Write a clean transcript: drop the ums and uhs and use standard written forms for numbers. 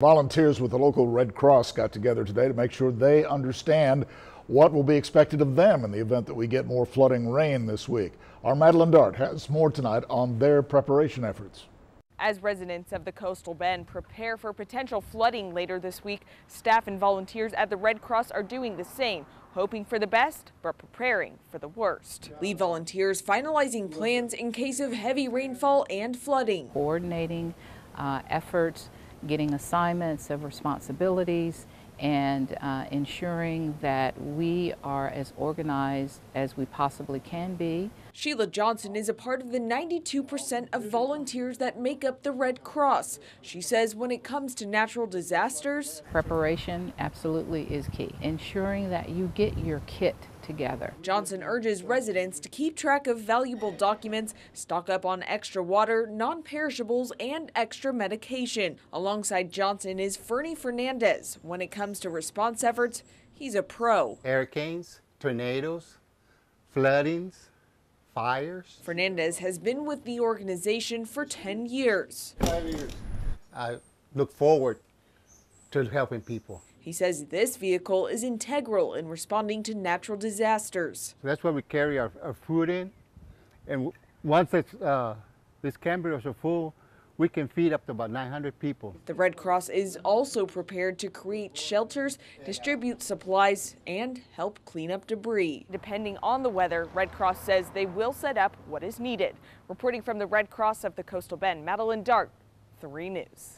Volunteers with the local Red Cross got together today to make sure they understand what will be expected of them in the event that we get more flooding rain this week. Our Madeline Dart has more tonight on their preparation efforts. As residents of the Coastal Bend prepare for potential flooding later this week, staff and volunteers at the Red Cross are doing the same, hoping for the best but preparing for the worst. Lead volunteers finalizing plans in case of heavy rainfall and flooding. Coordinating efforts, getting assignments of responsibilities, and ensuring that we are as organized as we possibly can be. Sheila Johnson is a part of the 92% of volunteers that make up the Red Cross. She says when it comes to natural disasters, preparation absolutely is key. Ensuring that you get your kit together. Johnson urges residents to keep track of valuable documents, stock up on extra water, non-perishables, and extra medication. Alongside Johnson is Fernie Fernandez. When it comes to response efforts, he's a pro. Hurricanes, tornadoes, floodings, fires. Fernandez has been with the organization for 10 years. 5 years. I look forward to helping people. He says this vehicle is integral in responding to natural disasters. So that's where we carry our food in, and once these campers are full, we can feed up to about 900 people. The Red Cross is also prepared to create shelters, distribute supplies, and help clean up debris. Depending on the weather, Red Cross says they will set up what is needed. Reporting from the Red Cross of the Coastal Bend, Madeline Dart, 3 News.